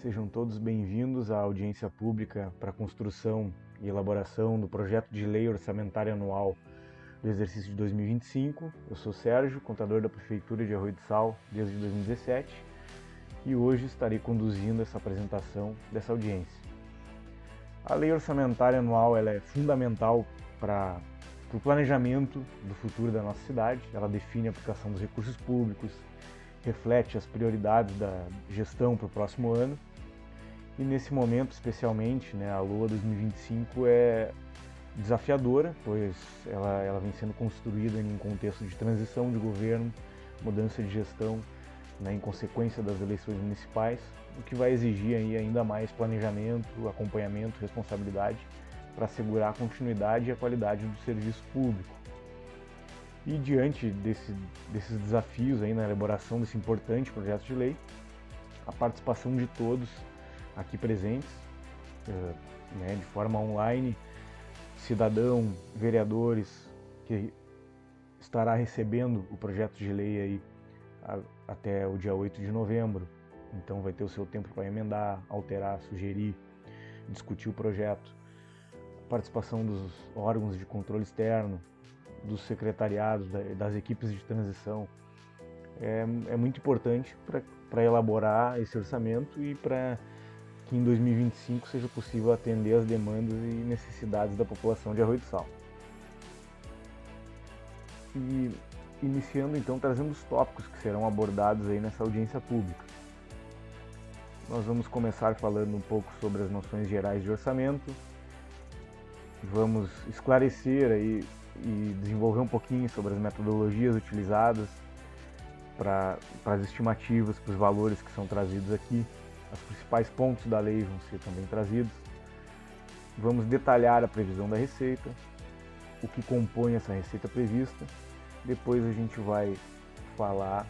Sejam todos bem-vindos à audiência pública para a construção e elaboração do projeto de lei orçamentária anual do exercício de 2025. Eu sou Sérgio, contador da Prefeitura de Arroio do Sal desde 2017 e hoje estarei conduzindo essa apresentação dessa audiência. A lei orçamentária anual ela é fundamental para o planejamento do futuro da nossa cidade. Ela define a aplicação dos recursos públicos, reflete as prioridades da gestão para o próximo ano. E nesse momento, especialmente, a LOA 2025 é desafiadora, pois ela vem sendo construída em um contexto de transição de governo, mudança de gestão, em consequência das eleições municipais, o que vai exigir ainda mais planejamento, acompanhamento, responsabilidade para assegurar a continuidade e a qualidade do serviço público. E diante desses desafios na elaboração desse importante projeto de lei, a participação de todos aqui presentes, de forma online, cidadão, vereadores, que estará recebendo o projeto de lei aí até o dia 8 de novembro, então vai ter o seu tempo para emendar, alterar, sugerir, discutir o projeto. A participação dos órgãos de controle externo, dos secretariados, das equipes de transição, é muito importante para elaborar esse orçamento e para que em 2025 seja possível atender as demandas e necessidades da população de Arroio do Sal. E iniciando então trazendo os tópicos que serão abordados aí nessa audiência pública. Nós vamos começar falando um pouco sobre as noções gerais de orçamento, vamos esclarecer aí e desenvolver um pouquinho sobre as metodologias utilizadas para as estimativas, para os valores que são trazidos aqui. Os principais pontos da lei vão ser também trazidos. Vamos detalhar a previsão da receita, o que compõe essa receita prevista. Depois a gente vai falar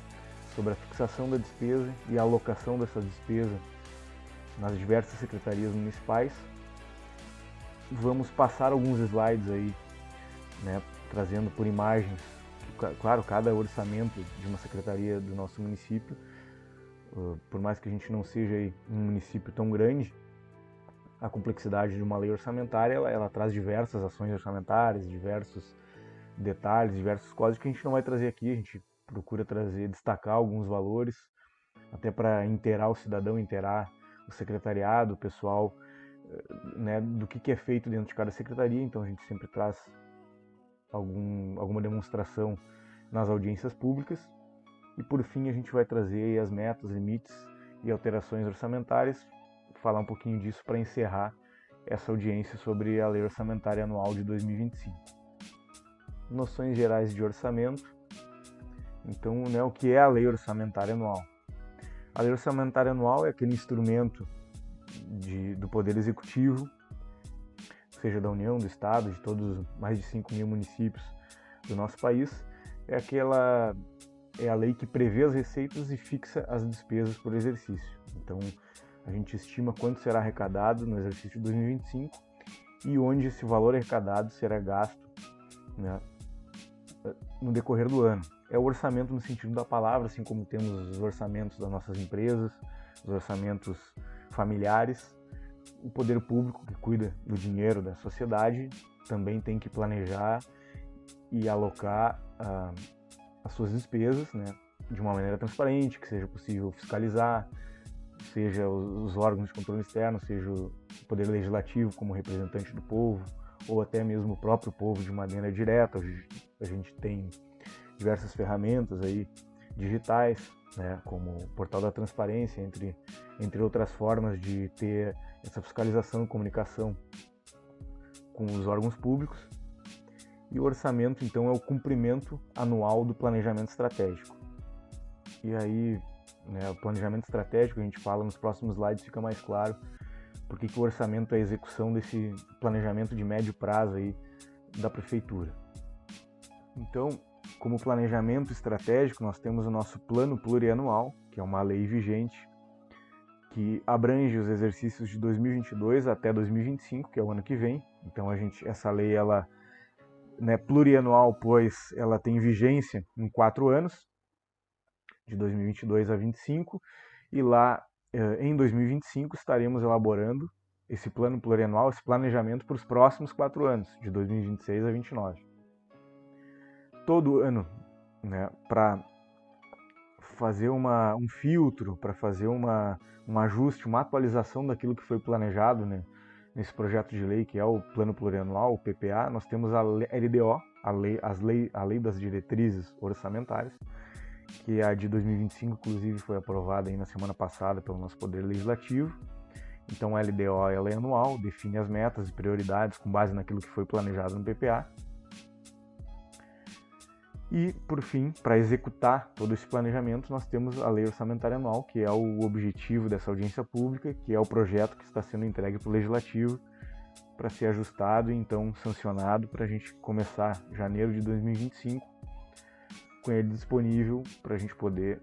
sobre a fixação da despesa e a alocação dessa despesa nas diversas secretarias municipais. Vamos passar alguns slides aí, trazendo por imagens, claro, cada orçamento de uma secretaria do nosso município, por mais que a gente não seja um município tão grande, a complexidade de uma lei orçamentária, ela traz diversas ações orçamentárias, diversos detalhes, diversos códigos que a gente não vai trazer aqui. A gente procura destacar alguns valores, até para inteirar o cidadão, inteirar o secretariado, o pessoal, do que é feito dentro de cada secretaria. Então a gente sempre traz alguma demonstração nas audiências públicas. E por fim a gente vai trazer as metas, limites e alterações orçamentárias, falar um pouquinho disso para encerrar essa audiência sobre a Lei Orçamentária Anual de 2025. Noções gerais de orçamento. Então, o que é a Lei Orçamentária Anual? A Lei Orçamentária Anual é aquele instrumento do Poder Executivo, seja da União, do Estado, de todos os mais de 5 mil municípios do nosso país. É a lei que prevê as receitas e fixa as despesas por exercício. Então, a gente estima quanto será arrecadado no exercício de 2025 e onde esse valor arrecadado será gasto no decorrer do ano. É o orçamento no sentido da palavra, assim como temos os orçamentos das nossas empresas, os orçamentos familiares. O poder público, que cuida do dinheiro da sociedade, também tem que planejar e alocar as suas despesas, de uma maneira transparente, que seja possível fiscalizar, seja os órgãos de controle externo, seja o Poder Legislativo como representante do povo, ou até mesmo o próprio povo de maneira direta. A gente tem diversas ferramentas aí digitais, como o Portal da Transparência, entre outras formas de ter essa fiscalização e comunicação com os órgãos públicos. E o orçamento, então, é o cumprimento anual do planejamento estratégico. E aí, o planejamento estratégico, a gente fala nos próximos slides, fica mais claro porque que o orçamento é a execução desse planejamento de médio prazo aí da prefeitura. Então, como planejamento estratégico, nós temos o nosso plano plurianual, que é uma lei vigente, que abrange os exercícios de 2022 até 2025, que é o ano que vem. Então, essa lei, ela plurianual, pois ela tem vigência em 4 anos, de 2022 a 2025, e lá em 2025 estaremos elaborando esse plano plurianual, esse planejamento para os próximos 4 anos, de 2026 a 2029. Todo ano, né, para fazer um filtro, para fazer um ajuste, uma atualização daquilo que foi planejado, né, nesse projeto de lei que é o Plano Plurianual, o PPA, nós temos a LDO, a Lei das Diretrizes Orçamentárias, que a de 2025, inclusive, foi aprovada aí na semana passada pelo nosso Poder Legislativo. Então a LDO ela é anual, define as metas e prioridades com base naquilo que foi planejado no PPA. E, por fim, para executar todo esse planejamento, nós temos a Lei Orçamentária Anual, que é o objetivo dessa audiência pública, que é o projeto que está sendo entregue para o Legislativo para ser ajustado e então sancionado para a gente começar janeiro de 2025 com ele disponível para a gente poder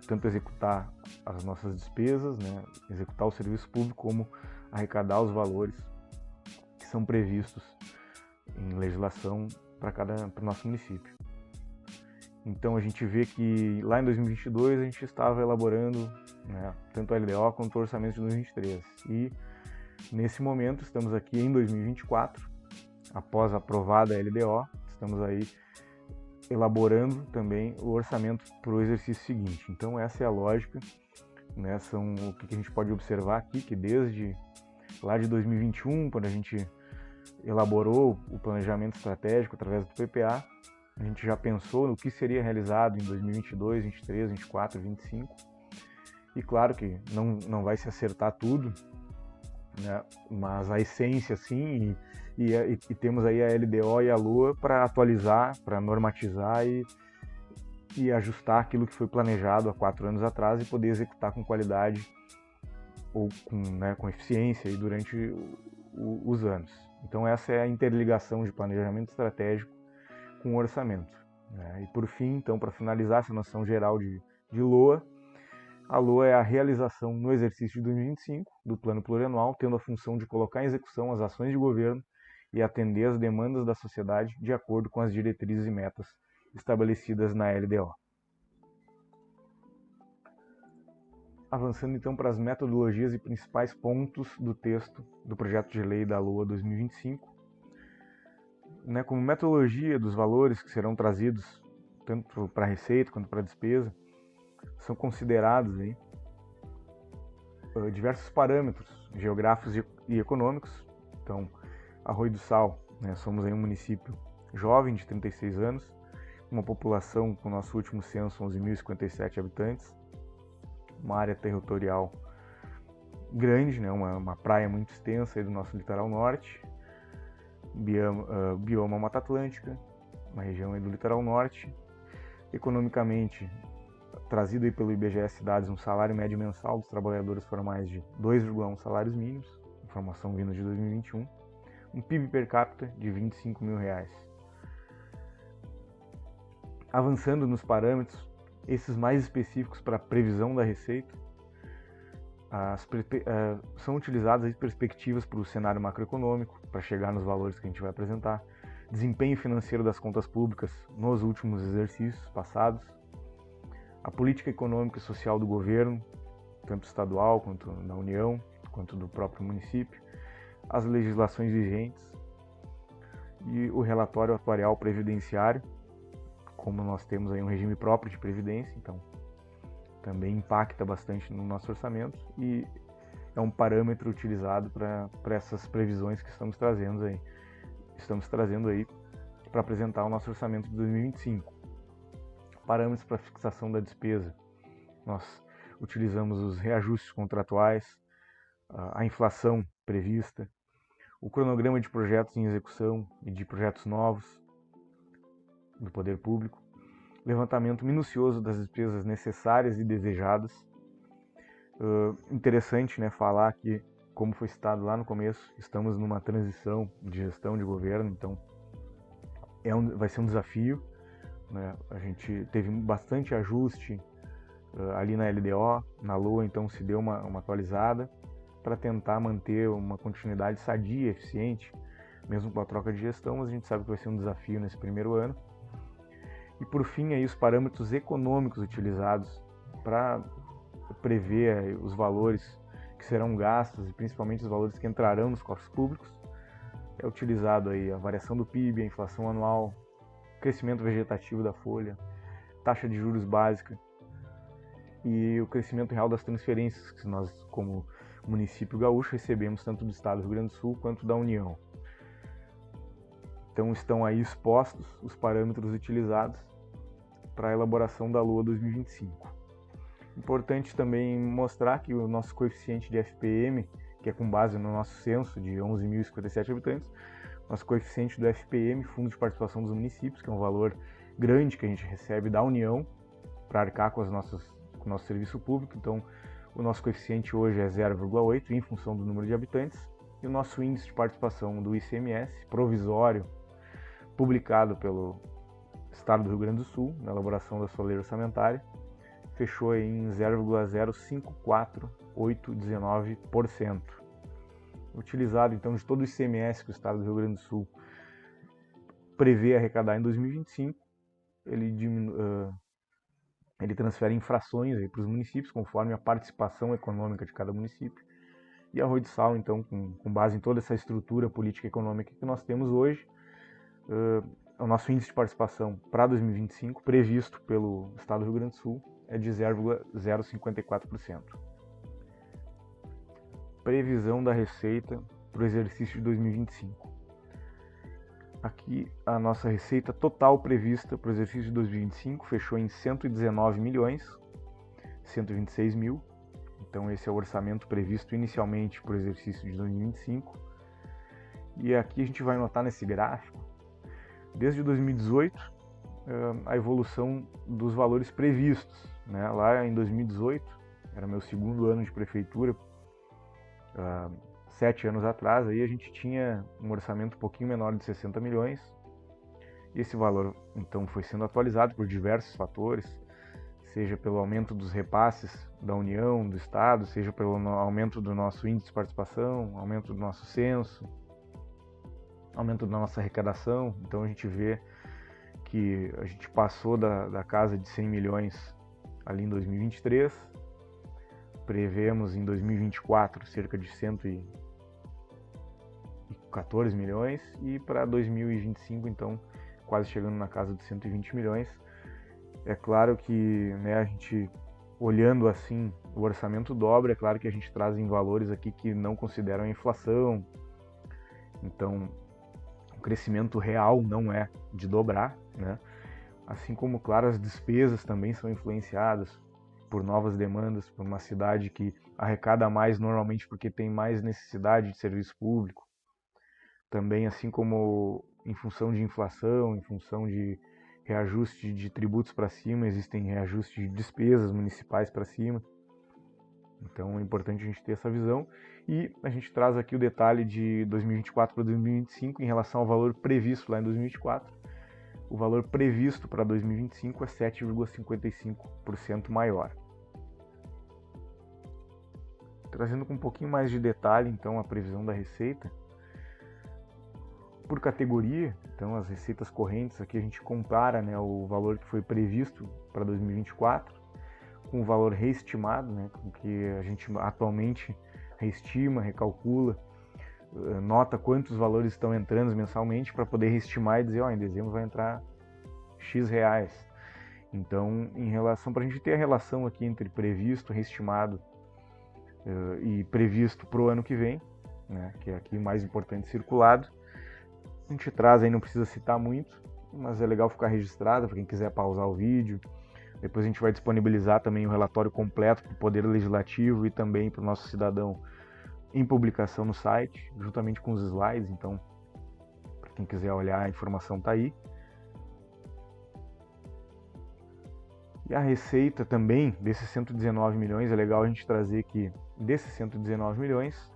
tanto executar as nossas despesas, né, executar o serviço público, como arrecadar os valores que são previstos em legislação para o nosso município. Então a gente vê que lá em 2022 a gente estava elaborando, né, tanto a LDO quanto o orçamento de 2023. E nesse momento estamos aqui em 2024, após aprovada a LDO, estamos aí elaborando também o orçamento para o exercício seguinte. Então essa é a lógica, né, o que a gente pode observar aqui, que desde lá de 2021, quando a gente elaborou o planejamento estratégico através do PPA, a gente já pensou no que seria realizado em 2022, 2023, 2024, 2025. E claro que não vai se acertar tudo, né? Mas a essência sim, e temos aí a LDO e a LOA para atualizar, para normatizar e ajustar aquilo que foi planejado há 4 anos atrás e poder executar com qualidade ou com eficiência aí durante os anos. Então essa é a interligação de planejamento estratégico com o orçamento. E por fim, então, para finalizar essa noção geral de LOA, a LOA é a realização no exercício de 2025 do Plano Plurianual, tendo a função de colocar em execução as ações de governo e atender às demandas da sociedade de acordo com as diretrizes e metas estabelecidas na LDO. Avançando então para as metodologias e principais pontos do texto do projeto de lei da LOA 2025, como metodologia dos valores que serão trazidos tanto para a receita quanto para a despesa, são considerados aí diversos parâmetros geográficos e econômicos. Então, Arroio do Sal, somos aí um município jovem de 36 anos, uma população com o nosso último censo 11.057 habitantes, uma área territorial grande, uma praia muito extensa aí do nosso litoral norte, bioma Mata Atlântica, uma região aí do litoral norte, economicamente trazido aí pelo IBGE Cidades um salário médio mensal dos trabalhadores formais de 2,1 salários mínimos, informação vinda de 2021, um PIB per capita de R$25 mil. Avançando nos parâmetros, esses mais específicos para a previsão da receita, são utilizadas as perspectivas para o cenário macroeconômico, para chegar nos valores que a gente vai apresentar, desempenho financeiro das contas públicas nos últimos exercícios passados, a política econômica e social do governo, tanto estadual quanto da União, quanto do próprio município, as legislações vigentes e o relatório atuarial previdenciário, como nós temos aí um regime próprio de previdência, então também impacta bastante no nosso orçamento e é um parâmetro utilizado para essas previsões que estamos trazendo aí. Para apresentar o nosso orçamento de 2025. Parâmetros para fixação da despesa. Nós utilizamos os reajustes contratuais, a inflação prevista, o cronograma de projetos em execução e de projetos novos do poder público, levantamento minucioso das despesas necessárias e desejadas. Interessante, falar que, como foi citado lá no começo, estamos numa transição de gestão de governo, então vai ser um desafio. A gente teve bastante ajuste ali na LDO, na LOA, então se deu uma atualizada para tentar manter uma continuidade sadia, eficiente, mesmo com a troca de gestão, mas a gente sabe que vai ser um desafio nesse primeiro ano. E por fim, aí, os parâmetros econômicos utilizados para prevê os valores que serão gastos e principalmente os valores que entrarão nos cofres públicos. É utilizado aí a variação do PIB, a inflação anual, crescimento vegetativo da folha, taxa de juros básica e o crescimento real das transferências que nós, como município gaúcho, recebemos tanto do Estado do Rio Grande do Sul quanto da União. Então estão aí expostos os parâmetros utilizados para a elaboração da LOA 2025. Importante também mostrar que o nosso coeficiente de FPM, que é com base no nosso censo de 11.057 habitantes, nosso coeficiente do FPM, Fundo de Participação dos Municípios, que é um valor grande que a gente recebe da União para arcar com o nosso serviço público. Então, o nosso coeficiente hoje é 0,8 em função do número de habitantes, e o nosso índice de participação do ICMS, provisório, publicado pelo Estado do Rio Grande do Sul, na elaboração da sua lei orçamentária, fechou em 0,054819%. Utilizado então de todo o ICMS que o Estado do Rio Grande do Sul prevê arrecadar em 2025, ele transfere infrações para os municípios conforme a participação econômica de cada município. E a Arroio do Sal, então, com base em toda essa estrutura política e econômica que nós temos hoje, o nosso índice de participação para 2025, previsto pelo Estado do Rio Grande do Sul, é de 0,054%. Previsão da receita para o exercício de 2025. Aqui a nossa receita total prevista para o exercício de 2025 fechou em 119.126 mil. Então esse é o orçamento previsto inicialmente para o exercício de 2025. E aqui a gente vai notar nesse gráfico, desde 2018, a evolução dos valores previstos, né? Lá em 2018, era meu segundo ano de prefeitura, 7 anos atrás, aí a gente tinha um orçamento um pouquinho menor de 60 milhões. E esse valor, então, foi sendo atualizado por diversos fatores, seja pelo aumento dos repasses da União, do Estado, seja pelo aumento do nosso índice de participação, aumento do nosso censo, aumento da nossa arrecadação. Então a gente vê que a gente passou da casa de 100 milhões ali em 2023, prevemos em 2024 cerca de 114 milhões e para 2025 então quase chegando na casa de 120 milhões. É claro que, né, a gente olhando assim o orçamento dobra, é claro que a gente traz em valores aqui que não consideram a inflação, então o crescimento real não é de dobrar, né? Assim como, claro, as despesas também são influenciadas por novas demandas, por uma cidade que arrecada mais normalmente porque tem mais necessidade de serviço público. Também, assim como em função de inflação, em função de reajuste de tributos para cima, existem reajustes de despesas municipais para cima. Então é importante a gente ter essa visão. E a gente traz aqui o detalhe de 2024 para 2025 em relação ao valor previsto lá em 2024. O valor previsto para 2025 é 7,55% maior. Trazendo com um pouquinho mais de detalhe, então, a previsão da receita. Por categoria, então, as receitas correntes, aqui a gente compara, né, o valor que foi previsto para 2024 com o valor reestimado, né, com que a gente atualmente reestima, recalcula, nota quantos valores estão entrando mensalmente para poder reestimar e dizer, em dezembro vai entrar X reais. Então, em relação, para a gente ter a relação aqui entre previsto, reestimado e previsto para o ano que vem, né, que é aqui o mais importante, circulado, a gente traz aí, não precisa citar muito, mas é legal ficar registrado para quem quiser pausar o vídeo. Depois a gente vai disponibilizar também o relatório completo para o Poder Legislativo e também para o nosso cidadão em publicação no site, juntamente com os slides. Então, para quem quiser olhar, a informação está aí. E a receita também desses 119 milhões, é legal a gente trazer que desses 119 milhões,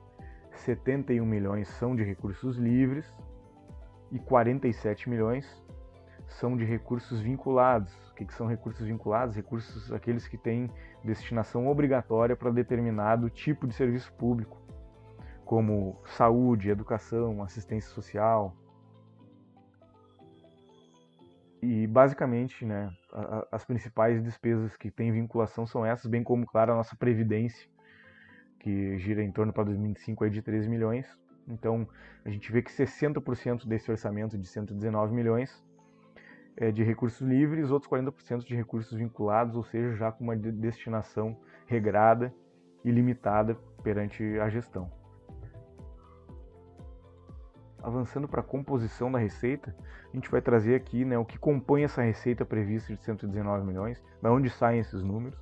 71 milhões são de recursos livres e 47 milhões são de recursos vinculados. O que são recursos vinculados? Recursos aqueles que têm destinação obrigatória para determinado tipo de serviço público, como saúde, educação, assistência social. E basicamente, né, as principais despesas que têm vinculação são essas, bem como, claro, a nossa previdência, que gira em torno para 2025 aí de 13 milhões. Então, a gente vê que 60% desse orçamento de 119 milhões é de recursos livres, outros 40% de recursos vinculados, ou seja, já com uma destinação regrada e limitada perante a gestão. Avançando para a composição da receita, a gente vai trazer aqui, né, o que compõe essa receita prevista de 119 milhões, da onde saem esses números.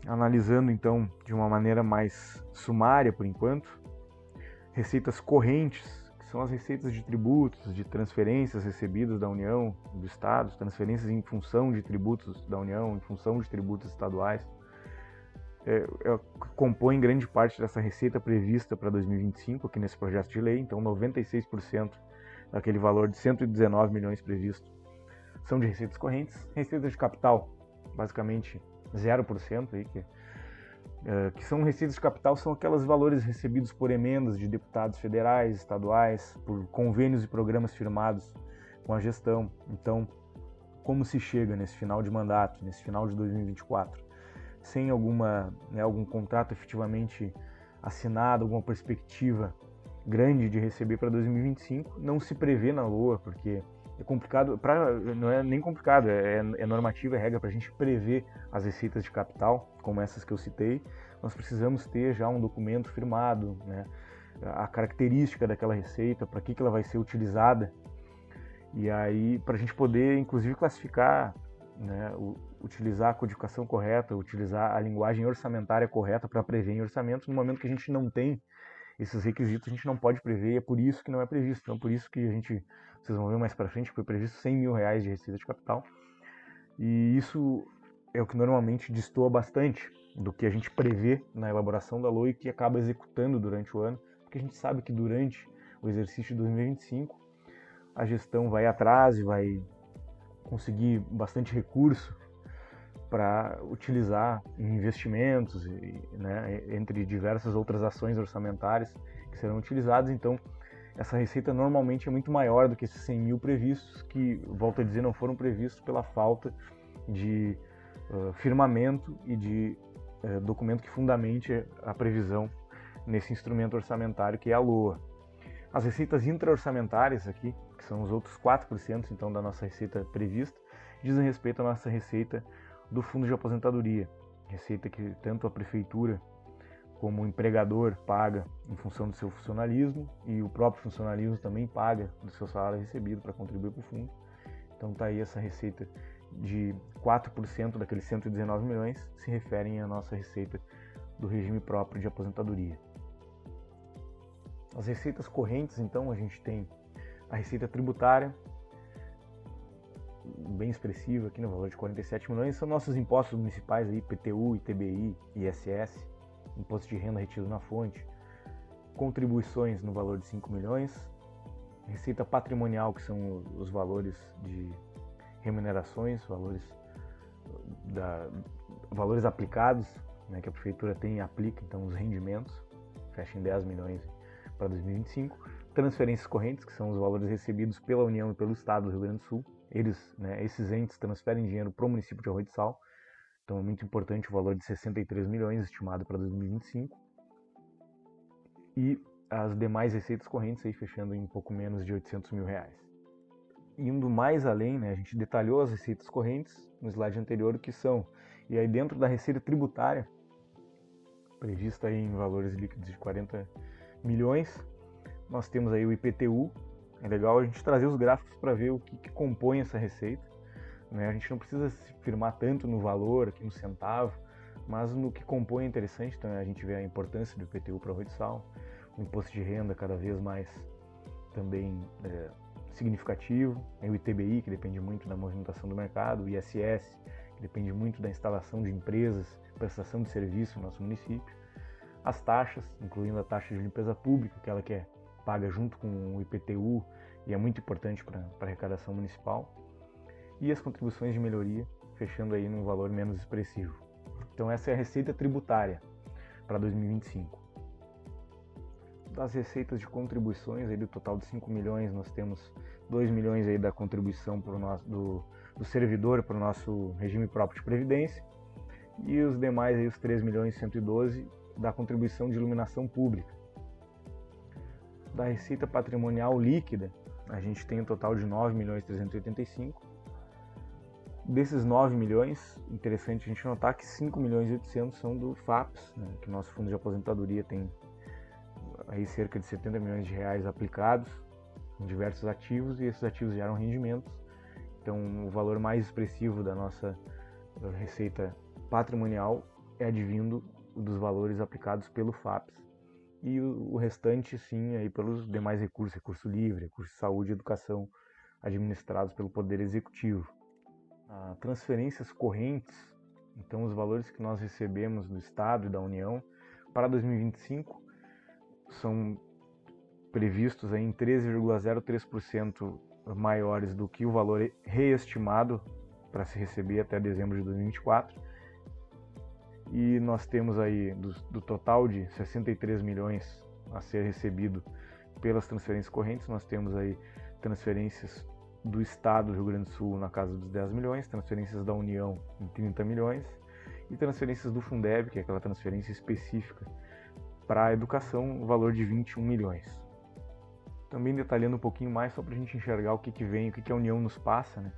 Analisando então de uma maneira mais sumária por enquanto, receitas correntes, que são as receitas de tributos, de transferências recebidas da União, do Estado, transferências em função de tributos da União, em função de tributos estaduais, compõe grande parte dessa receita prevista para 2025 aqui nesse projeto de lei. Então 96% daquele valor de 119 milhões previsto são de receitas correntes. Receitas de capital, basicamente 0% aí, que são receitas de capital, são aqueles valores recebidos por emendas de deputados federais, estaduais, por convênios e programas firmados com a gestão. Então, como se chega nesse final de mandato, nesse final de 2024, sem algum contrato efetivamente assinado, alguma perspectiva grande de receber para 2025, não se prevê na LOA, porque é complicado, não é nem complicado, é normativa, é regra para a gente prever as receitas de capital, como essas que eu citei. Nós precisamos ter já um documento firmado, né, a característica daquela receita, para que ela vai ser utilizada, e aí para a gente poder, inclusive, classificar, né, utilizar a codificação correta, utilizar a linguagem orçamentária correta para prever em orçamento. No momento que a gente não tem esses requisitos, a gente não pode prever, e é por isso que não é previsto. Então, por isso que vocês vão ver mais para frente, que foi previsto 100 mil reais de receita de capital. E isso é o que normalmente destoa bastante do que a gente prevê na elaboração da LOA e que acaba executando durante o ano, porque a gente sabe que durante o exercício de 2025 a gestão vai atrás e vai conseguir bastante recurso para utilizar em investimentos, né, entre diversas outras ações orçamentárias que serão utilizadas. Então, essa receita normalmente é muito maior do que esses 100 mil previstos, que, volto a dizer, não foram previstos pela falta de firmamento e de documento que fundamente a previsão nesse instrumento orçamentário que é a LOA. As receitas intra-orçamentárias aqui, que são os outros 4% então da nossa receita prevista, dizem respeito à nossa receita do fundo de aposentadoria, receita que tanto a prefeitura como o empregador paga em função do seu funcionalismo, e o próprio funcionalismo também paga do seu salário recebido para contribuir para o fundo. Então está aí essa receita de 4% daqueles 119 milhões se referem à nossa receita do regime próprio de aposentadoria. As receitas correntes, então, a gente tem a receita tributária, bem expressiva aqui no valor de 47 milhões, são nossos impostos municipais, aí, IPTU, ITBI, ISS, imposto de renda retido na fonte, contribuições no valor de 5 milhões, receita patrimonial, que são os valores de remunerações, valores aplicados, né, que a prefeitura tem e aplica, então os rendimentos, fecha em 10 milhões para 2025, transferências correntes, que são os valores recebidos pela União e pelo Estado do Rio Grande do Sul. Esses entes transferem dinheiro para o município de Arroio do Sal, então é muito importante o valor de 63 milhões estimado para 2025. E as demais receitas correntes aí fechando em um pouco menos de 800 mil reais. Indo mais além, né, a gente detalhou as receitas correntes no slide anterior, o que são. E aí dentro da receita tributária, prevista aí em valores líquidos de 40 milhões, nós temos aí o IPTU. É legal a gente trazer os gráficos para ver o que compõe essa receita, né? A gente não precisa se firmar tanto no valor, aqui no centavo, mas no que compõe é interessante. Então a gente vê a importância do IPTU para Arroio do Sal, o imposto de renda cada vez mais também significativo, o ITBI, que depende muito da movimentação do mercado, o ISS, que depende muito da instalação de empresas, prestação de serviço no nosso município, as taxas, incluindo a taxa de limpeza pública, aquela que é paga junto com o IPTU e é muito importante para a arrecadação municipal, e as contribuições de melhoria, fechando aí num valor menos expressivo. Então essa é a receita tributária para 2025. Das receitas de contribuições, aí do total de 5 milhões, nós temos 2 milhões aí da contribuição do servidor para o nosso regime próprio de previdência, e os demais, aí, os 3 milhões e 112 da contribuição de iluminação pública. Da receita patrimonial líquida, a gente tem um total de 9 milhões e 385. Desses 9 milhões, interessante a gente notar que 5 milhões e 800 são do FAPES, né, que o nosso fundo de aposentadoria tem aí cerca de 70 milhões de reais aplicados em diversos ativos, e esses ativos geram rendimentos. Então, o valor mais expressivo da nossa receita patrimonial é advindo dos valores aplicados pelo FAPES, e o restante, sim, aí pelos demais recursos, recurso livre, recurso de saúde e educação, administrados pelo Poder Executivo. Transferências correntes, então os valores que nós recebemos do Estado e da União para 2025 são previstos aí em 13,03% maiores do que o valor reestimado para se receber até dezembro de 2024. E nós temos aí, do total de 63 milhões a ser recebido pelas transferências correntes, nós temos aí transferências do Estado do Rio Grande do Sul na casa dos 10 milhões, transferências da União em 30 milhões e transferências do Fundeb, que é aquela transferência específica para a educação, no valor de 21 milhões. Também detalhando um pouquinho mais, só para a gente enxergar o que vem, o que a União nos passa, né?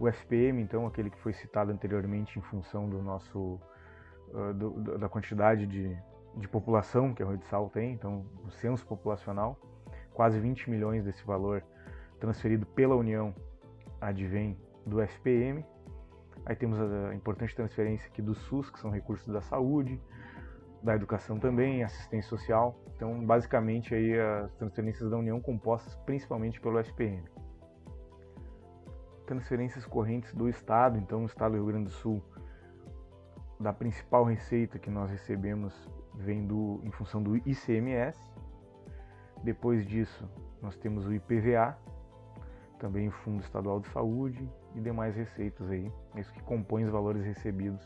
O FPM, então, aquele que foi citado anteriormente em função do nosso, da quantidade de população que a Arroio do Sal tem, então o censo populacional, quase 20 milhões desse valor transferido pela União advém do FPM. Aí temos a importante transferência aqui do SUS, que são recursos da saúde, da educação também, assistência social. Então, basicamente, aí as transferências da União compostas principalmente pelo FPM. Transferências correntes do Estado, então o Estado do Rio Grande do Sul, da principal receita que nós recebemos vem em função do ICMS. Depois disso, nós temos o IPVA, também o Fundo Estadual de Saúde e demais receitas aí, isso que compõe os valores recebidos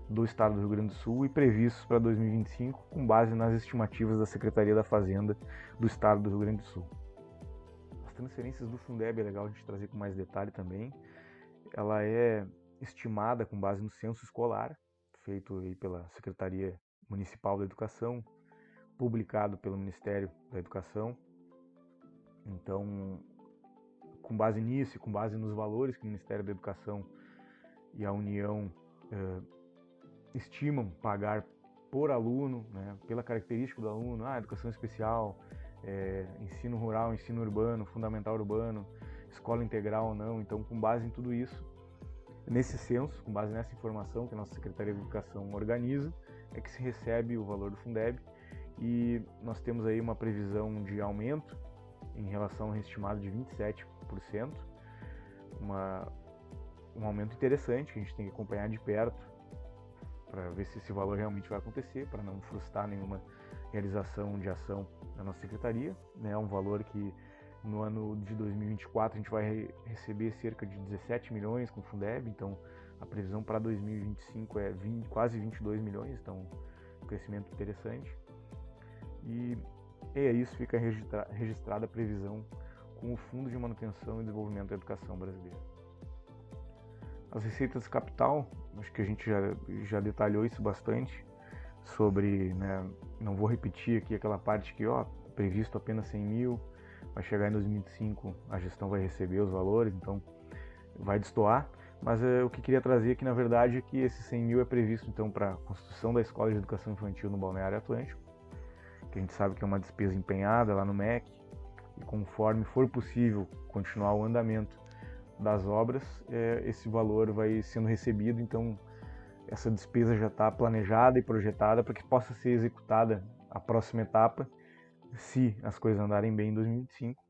do Estado do Rio Grande do Sul e previstos para 2025, com base nas estimativas da Secretaria da Fazenda do Estado do Rio Grande do Sul. As transferências do Fundeb é legal a gente trazer com mais detalhe também. Ela é estimada com base no censo escolar, feito aí pela Secretaria Municipal da Educação, publicado pelo Ministério da Educação. Então, com base nisso e com base nos valores que o Ministério da Educação e a União estimam pagar por aluno, né, pela característica do aluno, educação especial, ensino rural, ensino urbano, fundamental urbano, escola integral ou não. Então, com base em tudo isso, nesse censo, com base nessa informação que a nossa Secretaria de Educação organiza, é que se recebe o valor do Fundeb, e nós temos aí uma previsão de aumento em relação ao estimado de 27%, um aumento interessante que a gente tem que acompanhar de perto para ver se esse valor realmente vai acontecer, para não frustrar nenhuma realização de ação da nossa secretaria. É um valor que no ano de 2024 a gente vai receber cerca de 17 milhões com o Fundeb, então a previsão para 2025 é quase 22 milhões, então um crescimento interessante. E é isso, fica registrada a previsão com o Fundo de Manutenção e Desenvolvimento da Educação Brasileira. As receitas capital, acho que a gente já detalhou isso bastante, sobre, né, não vou repetir aqui aquela parte que, previsto apenas 100 mil, vai chegar em 2025, a gestão vai receber os valores, então vai destoar, mas o que queria trazer aqui, na verdade, é que esses 100 mil é previsto, então, para a construção da Escola de Educação Infantil no Balneário Atlântico, que a gente sabe que é uma despesa empenhada lá no MEC, e conforme for possível continuar o andamento das obras, esse valor vai sendo recebido, então essa despesa já está planejada e projetada para que possa ser executada a próxima etapa, se as coisas andarem bem em 2025.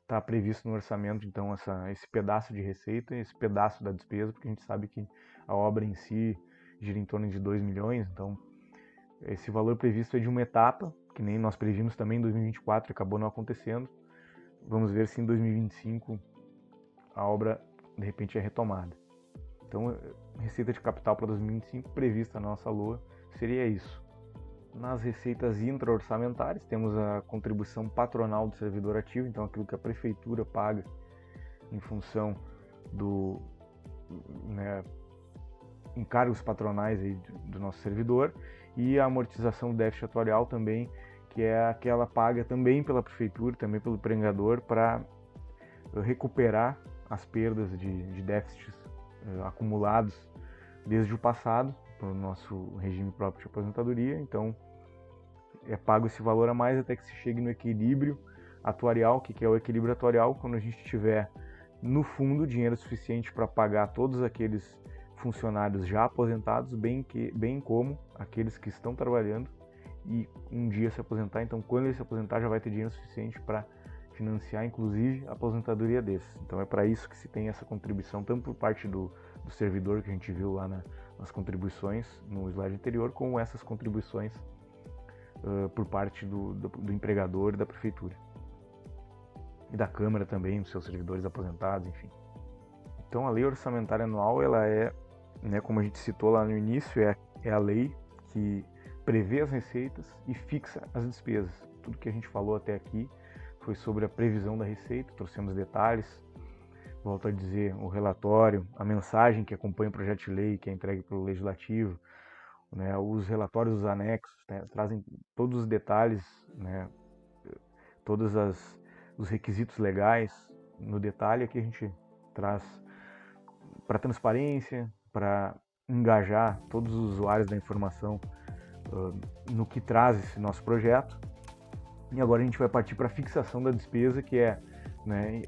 Está previsto no orçamento, então, esse pedaço de receita, esse pedaço da despesa, porque a gente sabe que a obra em si gira em torno de 2 milhões, então esse valor previsto é de uma etapa, que nem nós previmos também em 2024 e acabou não acontecendo. Vamos ver se em 2025 a obra de repente é retomada. Então, receita de capital para 2025 prevista na nossa LOA seria isso: Nas receitas intra-orçamentárias, temos a contribuição patronal do servidor ativo, então aquilo que a prefeitura paga em função do, né, encargos patronais aí do nosso servidor, e a amortização do déficit atuarial também, que é aquela paga também pela prefeitura, também pelo empregador, para recuperar as perdas de déficits acumulados desde o passado, para o nosso regime próprio de aposentadoria. Então, é pago esse valor a mais até que se chegue no equilíbrio atuarial. O que é o equilíbrio atuarial? Quando a gente tiver no fundo dinheiro suficiente para pagar todos aqueles funcionários já aposentados, bem como aqueles que estão trabalhando e um dia se aposentar. Então, quando ele se aposentar, já vai ter dinheiro suficiente para financiar, inclusive, a aposentadoria desses. Então, é para isso que se tem essa contribuição, tanto por parte do servidor, que a gente viu lá nas contribuições no slide anterior, como essas contribuições por parte do empregador e da prefeitura. E da Câmara também, dos seus servidores aposentados, enfim. Então, a lei orçamentária anual, ela é, né, como a gente citou lá no início, é a lei que prevê as receitas e fixa as despesas. Tudo que a gente falou até aqui foi sobre a previsão da receita, trouxemos detalhes. Volto a dizer, o relatório, a mensagem que acompanha o projeto de lei, que é entregue para o Legislativo, né, os relatórios dos anexos, né, trazem todos os detalhes, né, todos os requisitos legais no detalhe. Aqui a gente traz para transparência, para engajar todos os usuários da informação no que traz esse nosso projeto. E agora a gente vai partir para a fixação da despesa, que é, né,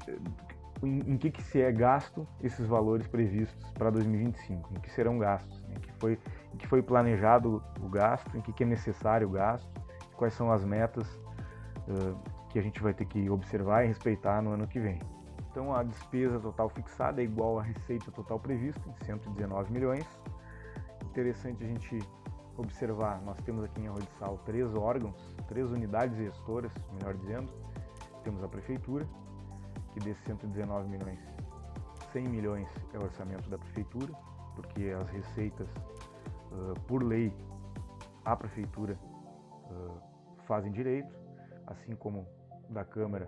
em que se é gasto esses valores previstos para 2025, em que serão gastos, em que foi planejado o gasto, em que é necessário o gasto, quais são as metas que a gente vai ter que observar e respeitar no ano que vem. Então, a despesa total fixada é igual à receita total prevista, de 119 milhões. Interessante a gente observar, nós temos aqui em Arroio do Sal 3 órgãos, 3 unidades gestoras, melhor dizendo. Temos a prefeitura, que desses 119 milhões, 100 milhões é o orçamento da prefeitura, porque as receitas, por lei, a prefeitura fazem direito, assim como da Câmara,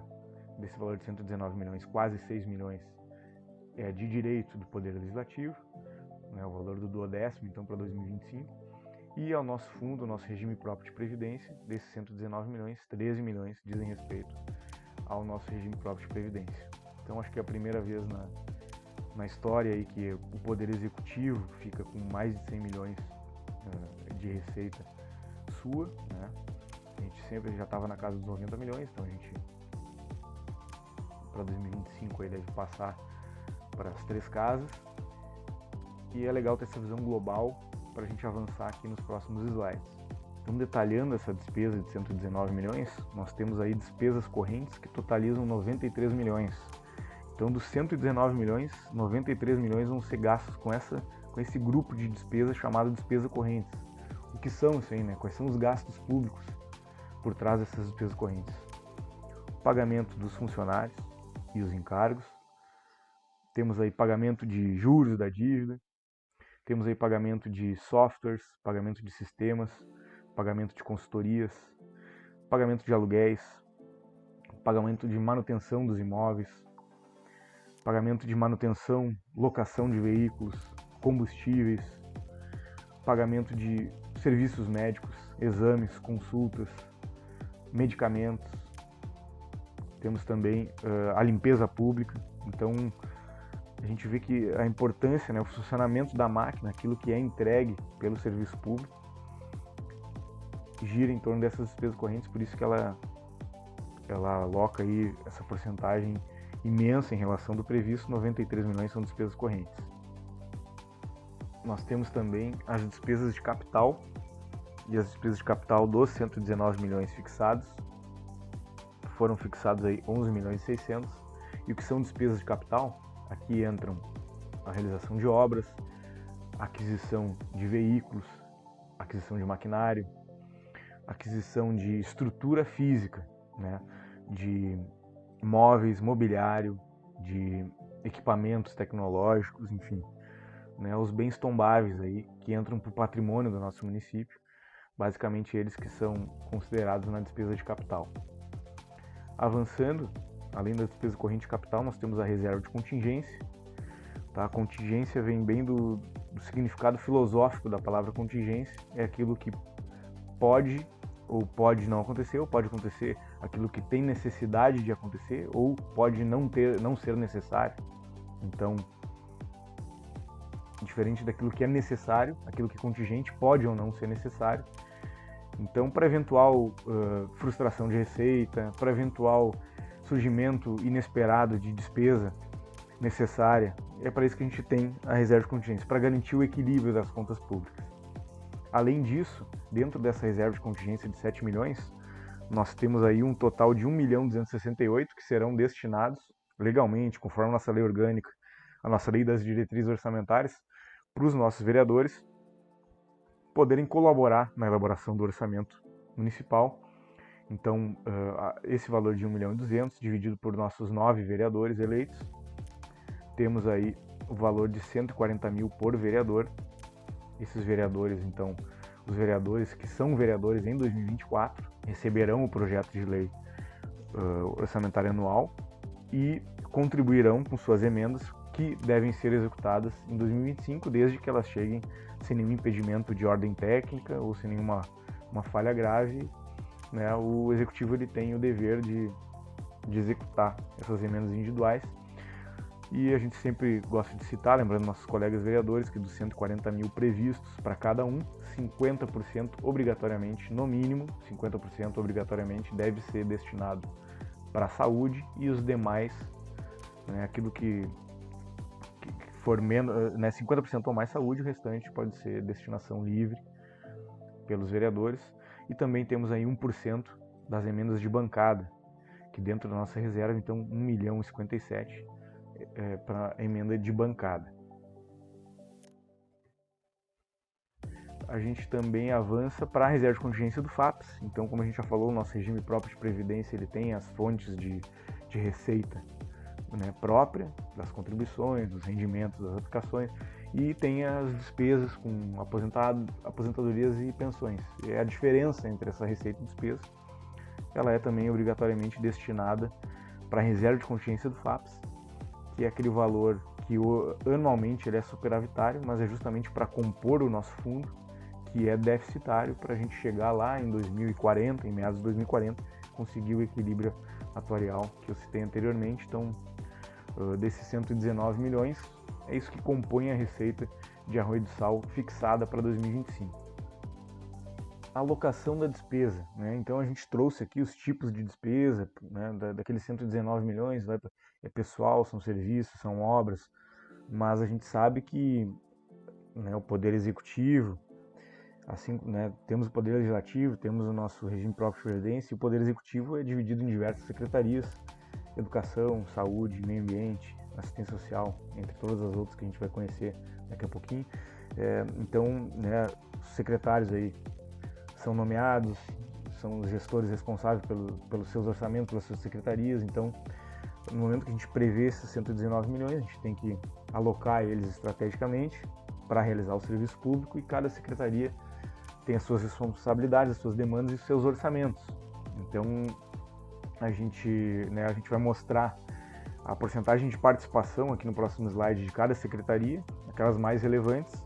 desse valor de 119 milhões, quase 6 milhões é de direito do Poder Legislativo, né, o valor do 12º, então, para 2025, e ao nosso fundo, o nosso regime próprio de previdência, desses 119 milhões, 13 milhões dizem respeito ao nosso regime próprio de previdência. Então, acho que é a primeira vez na história aí que o Poder Executivo fica com mais de 100 milhões de receita sua, né? A gente sempre já estava na casa dos 90 milhões, então a gente, para 2025, aí deve passar para as 3 casas. E é legal ter essa visão global para a gente avançar aqui nos próximos slides. Então, detalhando essa despesa de 119 milhões, nós temos aí despesas correntes que totalizam 93 milhões. Então, dos 119 milhões, 93 milhões vão ser gastos com esse grupo de despesas chamado despesa correntes. O que são isso aí, né? Quais são os gastos públicos por trás dessas despesas correntes? O pagamento dos funcionários e os encargos. Temos aí pagamento de juros da dívida. Temos aí pagamento de softwares, pagamento de sistemas, pagamento de consultorias, pagamento de aluguéis, pagamento de manutenção dos imóveis, pagamento de manutenção, locação de veículos, combustíveis, pagamento de serviços médicos, exames, consultas, medicamentos. Temos também a limpeza pública. Então, a gente vê que a importância, né, o funcionamento da máquina, aquilo que é entregue pelo serviço público, gira em torno dessas despesas correntes, por isso que ela aloca aí essa porcentagem imensa em relação do previsto. 93 milhões são despesas correntes. Nós temos também as despesas de capital, e as despesas de capital dos 119 milhões fixados, foram fixados aí 11 milhões e 600, e o que são despesas de capital? Aqui entram a realização de obras, aquisição de veículos, aquisição de maquinário, aquisição de estrutura física, né, de móveis, mobiliário, de equipamentos tecnológicos, enfim, né, os bens tombáveis aí que entram para o patrimônio do nosso município. basicamente eles que são considerados na despesa de capital. Avançando, além da despesa corrente de capital, nós temos a reserva de contingência. Tá? A contingência vem bem do significado filosófico da palavra contingência, é aquilo que pode ou pode não acontecer, ou pode acontecer aquilo que tem necessidade de acontecer, ou pode não ser necessário. Então, diferente daquilo que é necessário, aquilo que é contingente pode ou não ser necessário. Então, para eventual frustração de receita, para eventual surgimento inesperado de despesa necessária, é para isso que a gente tem a reserva de contingência, para garantir o equilíbrio das contas públicas. Além disso, dentro dessa reserva de contingência de 7 milhões, nós temos aí um total de 1.268.000 que serão destinados legalmente, conforme a nossa lei orgânica, a nossa lei das diretrizes orçamentárias, para os nossos vereadores poderem colaborar na elaboração do orçamento municipal. Então, esse valor de 1.200.000 dividido por nossos 9 vereadores eleitos, temos aí o valor de 140.000 por vereador. Esses vereadores, então, os vereadores que são vereadores em 2024, receberão o projeto de lei orçamentária anual e contribuirão com suas emendas que devem ser executadas em 2025, desde que elas cheguem sem nenhum impedimento de ordem técnica ou sem nenhuma falha grave, né? O executivo ele tem o dever de executar essas emendas individuais. E a gente sempre gosta de citar, lembrando nossos colegas vereadores, que dos 140.000 previstos para cada um, 50% obrigatoriamente, no mínimo, 50% obrigatoriamente deve ser destinado para a saúde, e os demais, né, aquilo que for menos, né, 50% ou mais saúde, o restante pode ser destinação livre pelos vereadores. E também temos aí 1% das emendas de bancada, que dentro da nossa reserva, então 1.057.000 para a emenda de bancada. A gente também avança para a reserva de contingência do FAPES. Então, como a gente já falou, o nosso regime próprio de previdência ele tem as fontes de receita, né, própria, das contribuições, dos rendimentos, das aplicações, e tem as despesas com aposentadorias e pensões. E a diferença entre essa receita e despesa, ela é também obrigatoriamente destinada para a reserva de contingência do FAPES, que é aquele valor que anualmente ele é superavitário, mas é justamente para compor o nosso fundo, que é deficitário, para a gente chegar lá em 2040, em meados de 2040, conseguir o equilíbrio atuarial que eu citei anteriormente. Então, desses 119 milhões, é isso que compõe a receita de Arroio do Sal fixada para 2025. A alocação da despesa, né? Então a gente trouxe aqui os tipos de despesa, né? Daqueles 119 milhões, é pessoal, são serviços, são obras, mas a gente sabe que, né, o Poder Executivo, assim, né, temos o Poder Legislativo, temos o nosso regime próprio de previdência, e o Poder Executivo é dividido em diversas secretarias: Educação, Saúde, Meio Ambiente, Assistência Social, entre todas as outras que a gente vai conhecer daqui a pouquinho. Então, né, os secretários aí são nomeados, são os gestores responsáveis pelos seus orçamentos, pelas suas secretarias. Então, no momento que a gente prevê esses 119 milhões, a gente tem que alocar eles estrategicamente para realizar o serviço público, e cada secretaria tem as suas responsabilidades, as suas demandas e os seus orçamentos. Então, a gente vai mostrar a porcentagem de participação aqui no próximo slide de cada secretaria, aquelas mais relevantes,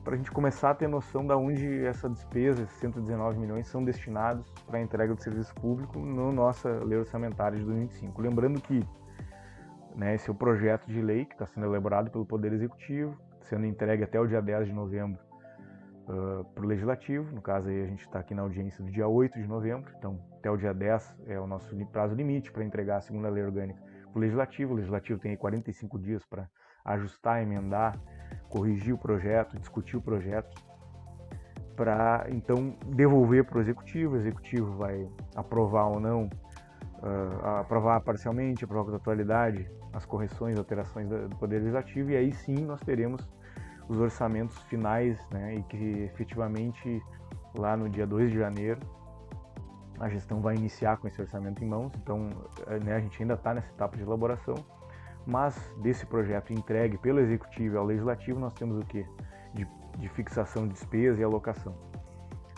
para a gente começar a ter noção de onde essa despesa, esses 119 milhões, são destinados para a entrega do serviço público na nossa lei orçamentária de 2025. Lembrando que, né, esse é o projeto de lei que está sendo elaborado pelo Poder Executivo, sendo entregue até o dia 10 de novembro para o Legislativo. No caso, aí a gente está aqui na audiência do dia 8 de novembro, então até o dia 10 é o nosso prazo limite para entregar a segunda lei orgânica para o Legislativo. O Legislativo tem aí 45 dias para ajustar, emendar, corrigir o projeto, discutir o projeto, para então devolver para o Executivo. O Executivo vai aprovar ou não, aprovar parcialmente, aprovar com totalidade as correções, alterações do Poder Legislativo, e aí sim nós teremos os orçamentos finais, né, e que efetivamente lá no dia 2 de janeiro a gestão vai iniciar com esse orçamento em mãos. Então, né, a gente ainda está nessa etapa de elaboração, mas desse projeto entregue pelo Executivo ao Legislativo, nós temos o quê? De fixação de despesa e alocação.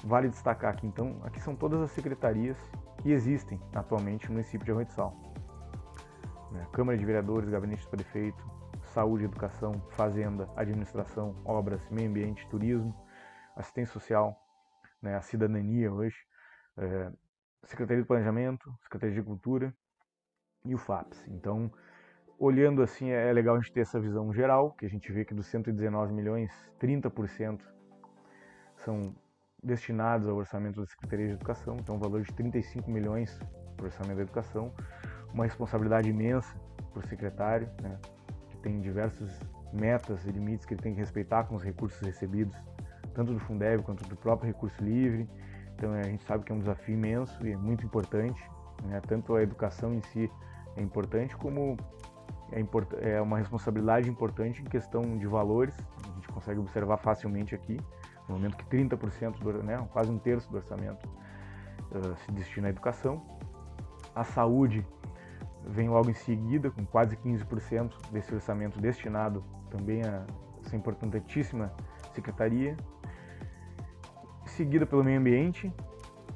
vale destacar que então aqui são todas as secretarias que existem atualmente no município de Arroio do Sal. Câmara de Vereadores, Gabinete do Prefeito, Saúde, Educação, Fazenda, Administração, Obras, Meio Ambiente, Turismo, Assistência Social, a Cidadania hoje, Secretaria de Planejamento, Secretaria de Cultura e o FAPS. Então, olhando assim, é legal a gente ter essa visão geral, que a gente vê que dos 119 milhões, 30% são destinados ao orçamento da Secretaria de Educação, então um valor de 35 milhões para o orçamento da educação, uma responsabilidade imensa para o secretário, que tem diversas metas e limites que ele tem que respeitar com os recursos recebidos, tanto do Fundeb quanto do próprio recurso livre. Então a gente sabe que é um desafio imenso e é muito importante, tanto a educação em si é importante, como é uma responsabilidade importante em questão de valores. A gente consegue observar facilmente aqui, no momento que 30%, quase um terço do orçamento se destina à educação. A saúde vem logo em seguida, com quase 15% desse orçamento destinado também a essa importantíssima secretaria. Seguida pelo meio ambiente,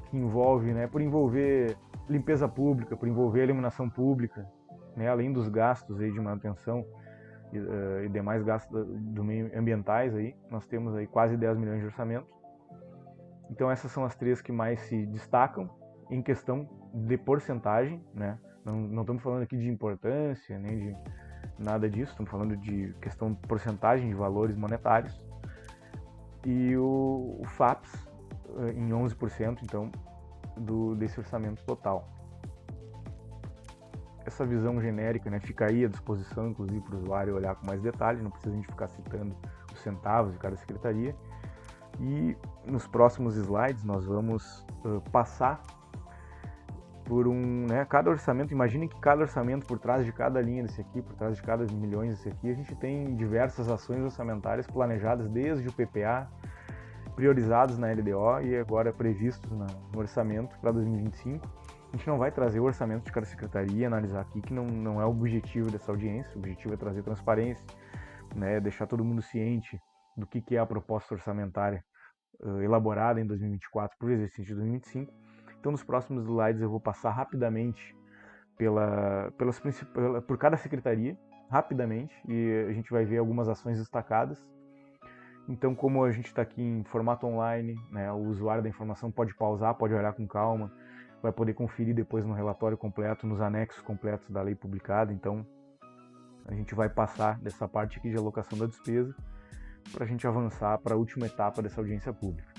que envolve, por envolver limpeza pública, por envolver iluminação pública, além dos gastos aí de manutenção e demais gastos do meio ambientais, nós temos aí quase 10 milhões de orçamento. Então essas são as três que mais se destacam em questão de porcentagem, Não estamos falando aqui de importância, nem de nada disso, estamos falando de questão de porcentagem de valores monetários. E o FAPS em 11%, então, desse orçamento total. Essa visão genérica fica aí à disposição, inclusive, para o usuário olhar com mais detalhe, não precisa a gente ficar citando os centavos de cada secretaria. E nos próximos slides nós vamos passar por cada orçamento. Imaginem que cada orçamento, por trás de cada linha desse aqui, por trás de cada milhões desse aqui, a gente tem diversas ações orçamentárias planejadas desde o PPA, priorizados na LDO e agora previstos no orçamento para 2025. A gente não vai trazer o orçamento de cada secretaria, analisar aqui, que não é o objetivo dessa audiência. O objetivo é trazer transparência, deixar todo mundo ciente do que é a proposta orçamentária elaborada em 2024 para o exercício de 2025. Então, nos próximos slides eu vou passar rapidamente por cada secretaria, rapidamente, e a gente vai ver algumas ações destacadas. Então, como a gente está aqui em formato online, o usuário da informação pode pausar, pode olhar com calma, vai poder conferir depois no relatório completo, nos anexos completos da lei publicada. Então, a gente vai passar dessa parte aqui de alocação da despesa para a gente avançar para a última etapa dessa audiência pública.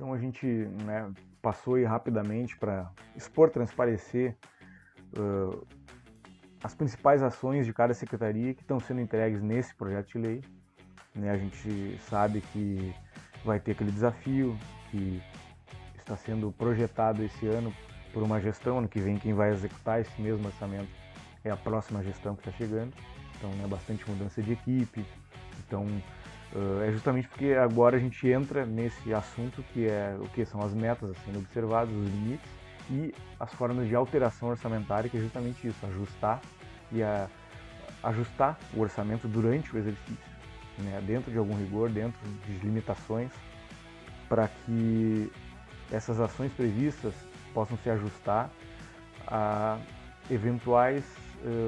Então a gente, né, passou aí rapidamente para expor, transparecer as principais ações de cada secretaria que estão sendo entregues nesse projeto de lei. Né, a gente sabe que vai ter aquele desafio que está sendo projetado esse ano por uma gestão, ano que vem quem vai executar esse mesmo orçamento é a próxima gestão que está chegando, então é bastante mudança de equipe, então é justamente porque agora a gente entra nesse assunto que é o que são as metas a serem observadas, os limites e as formas de alteração orçamentária, que é justamente isso, ajustar o orçamento durante o exercício, né, dentro de algum rigor, dentro de limitações, para que essas ações previstas possam se ajustar a eventuais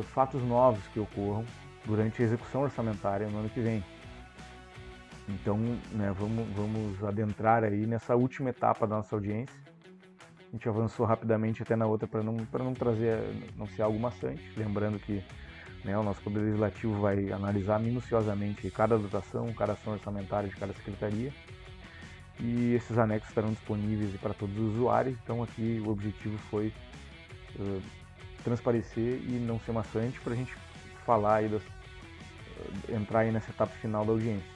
fatos novos que ocorram durante a execução orçamentária no ano que vem. Então, né, vamos adentrar aí nessa última etapa da nossa audiência. A gente avançou rapidamente até na outra para não trazer, não ser algo maçante, lembrando que, né, o nosso Poder Legislativo vai analisar minuciosamente cada dotação, cada ação orçamentária de cada secretaria, e esses anexos estarão disponíveis para todos os usuários. Então aqui o objetivo foi transparecer e não ser maçante para a gente falar aí entrar aí nessa etapa final da audiência.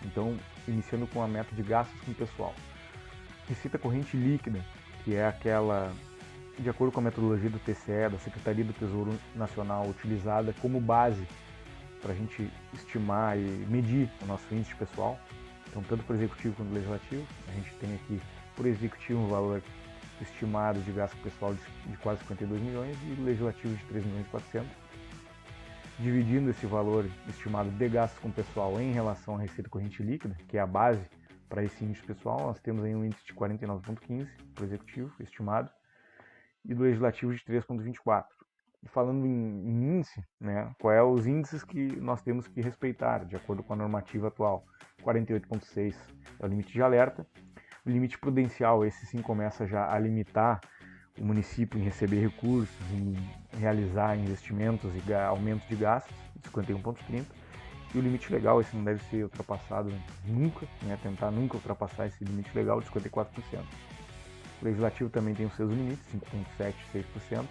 Então, iniciando com a meta de gastos com o pessoal. Receita corrente líquida, que é aquela, de acordo com a metodologia do TCE, da Secretaria do Tesouro Nacional, utilizada como base para a gente estimar e medir o nosso índice pessoal. Então, tanto para o executivo quanto para o legislativo, a gente tem aqui, por executivo, um valor estimado de gasto pessoal de quase 52 milhões e legislativo de 3 milhões e 400. Dividindo esse valor estimado de gastos com pessoal em relação à receita corrente líquida, que é a base para esse índice pessoal, nós temos aí um índice de 49,15 para o executivo estimado e do legislativo de 3,24. E falando em índice, né, qual é os índices que nós temos que respeitar, de acordo com a normativa atual? 48,6 é o limite de alerta. O limite prudencial, esse sim começa já a limitar o município em receber recursos, em realizar investimentos e aumento de gastos, 51,30. E o limite legal, esse não deve ser ultrapassado nunca, né, tentar nunca ultrapassar esse limite legal de 54%. O legislativo também tem os seus limites, 5,7% e 6%.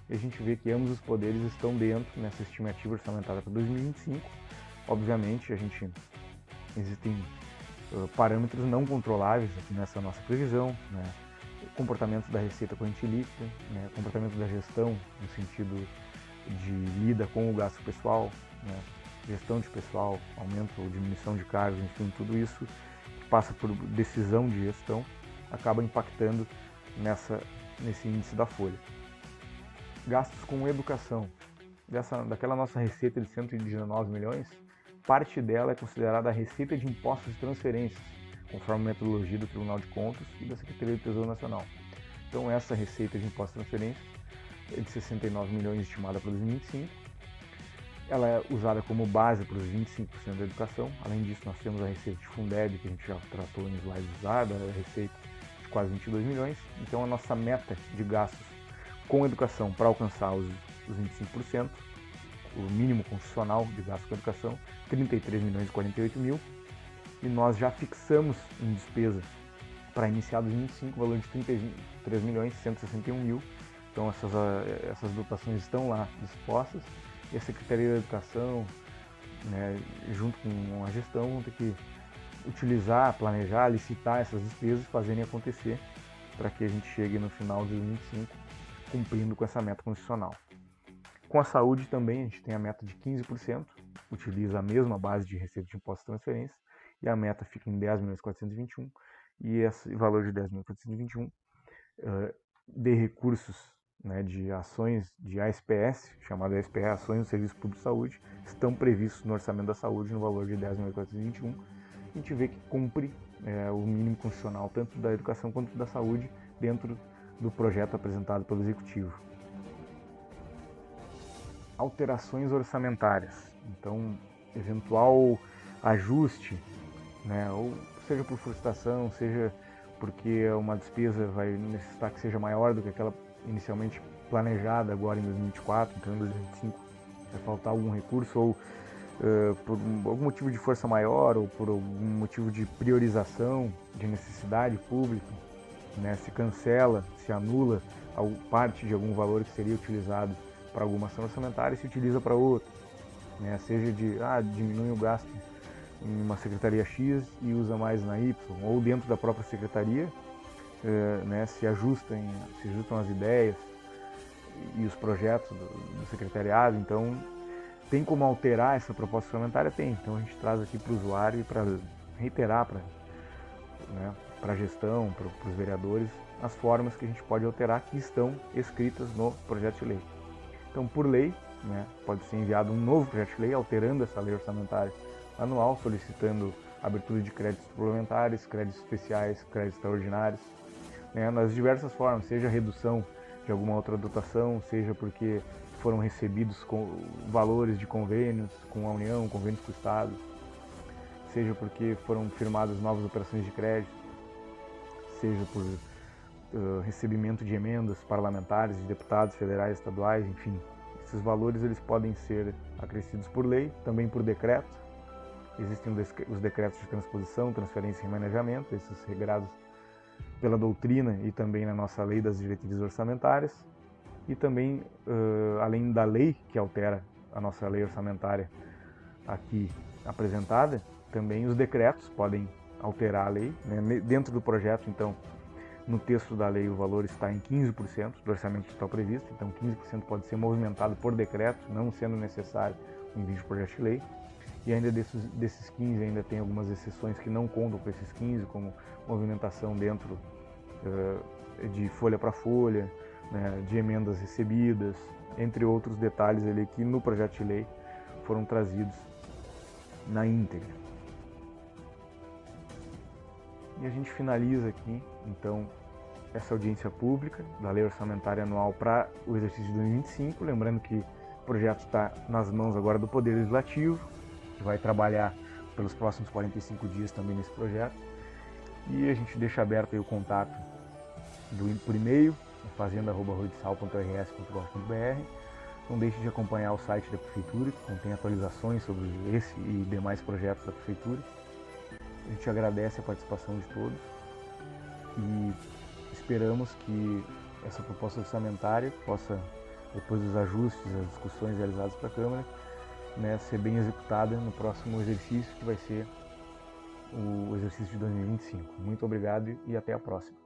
E a gente vê que ambos os poderes estão dentro nessa estimativa orçamentária para 2025. Obviamente, existem parâmetros não controláveis aqui nessa nossa previsão, né? Comportamento da receita corrente líquida, né? Comportamento da gestão no sentido de lida com o gasto pessoal, né? Gestão de pessoal, aumento ou diminuição de cargos, enfim, tudo isso que passa por decisão de gestão acaba impactando nesse índice da folha. Gastos com educação. Daquela nossa receita de 119 milhões, parte dela é considerada a receita de impostos e transferências, conforme a metodologia do Tribunal de Contas e da Secretaria do Tesouro Nacional. Então essa receita de impostos e transferências é de 69 milhões estimada para 2025. Ela é usada como base para os 25% da educação. Além disso, nós temos a receita de Fundeb, que a gente já tratou em slides usada, a receita de quase 22 milhões. Então a nossa meta de gastos com educação para alcançar os 25%, o mínimo constitucional de gasto com educação, 33 milhões e 48 mil, e nós já fixamos em despesa para iniciar 2025 o valor de 33 milhões e 161 mil, então essas dotações estão lá dispostas, e a Secretaria da Educação, né, junto com a gestão, vão ter que utilizar, planejar, licitar essas despesas e fazerem acontecer para que a gente chegue no final de 2025 cumprindo com essa meta constitucional. Com a saúde também a gente tem a meta de 15%, utiliza a mesma base de receita de impostos e transferências, e a meta fica em 10 milhões e 421, e esse valor de 10 milhões e 421 de recursos, né, de ações de ASPS, chamada ASPS, Ações do Serviço Público de Saúde, estão previstos no orçamento da saúde no valor de 10 milhões e 421. A gente vê que cumpre o mínimo constitucional tanto da educação quanto da saúde dentro do projeto apresentado pelo Executivo. Alterações orçamentárias. Então, eventual ajuste, né, ou seja por frustração, seja porque uma despesa vai necessitar que seja maior do que aquela inicialmente planejada agora em 2024, então em 2025 vai faltar algum recurso, ou por algum motivo de força maior ou por algum motivo de priorização, de necessidade pública, né, se cancela, se anula parte de algum valor que seria utilizado para alguma ação orçamentária e se utiliza para outra, né, seja diminui o gasto em uma secretaria X e usa mais na Y, ou dentro da própria secretaria, né, se ajustam as ideias e os projetos do secretariado. Então, tem como alterar essa proposta orçamentária? Tem. Então, a gente traz aqui para o usuário e para reiterar para a gestão, para os vereadores, as formas que a gente pode alterar que estão escritas no projeto de lei. Então, por lei, né, pode ser enviado um novo projeto de lei alterando essa lei orçamentária anual, solicitando abertura de créditos suplementares, créditos especiais, créditos extraordinários, né, nas diversas formas, seja redução de alguma outra dotação, seja porque foram recebidos com valores de convênios com a União, convênios com o Estado, seja porque foram firmadas novas operações de crédito, seja por recebimento de emendas parlamentares de deputados federais, estaduais, enfim. Esses valores eles podem ser acrescidos por lei, também por decreto. Existem os decretos de transposição, transferência e remanejamento, esses regrados pela doutrina e também na nossa lei das diretrizes orçamentárias. E também, além da lei que altera a nossa lei orçamentária aqui apresentada, também os decretos podem alterar a lei, né? Dentro do projeto, então, no texto da lei o valor está em 15% do orçamento total previsto, então 15% pode ser movimentado por decreto, não sendo necessário o envio de projeto de lei. E ainda desses 15 ainda tem algumas exceções que não contam com esses 15, como movimentação dentro de folha para folha, né, de emendas recebidas, entre outros detalhes ali que no projeto de lei foram trazidos na íntegra. E a gente finaliza aqui, então, essa audiência pública da Lei Orçamentária Anual para o exercício de 2025. Lembrando que o projeto está nas mãos agora do Poder Legislativo, que vai trabalhar pelos próximos 45 dias também nesse projeto. E a gente deixa aberto aí o contato por e-mail, fazenda@arroidsal.rs.gov.br. Não deixe de acompanhar o site da Prefeitura, que contém atualizações sobre esse e demais projetos da Prefeitura. A gente agradece a participação de todos e esperamos que essa proposta orçamentária possa, depois dos ajustes, as discussões realizadas para a Câmara, né, ser bem executada no próximo exercício, que vai ser o exercício de 2025. Muito obrigado e até a próxima.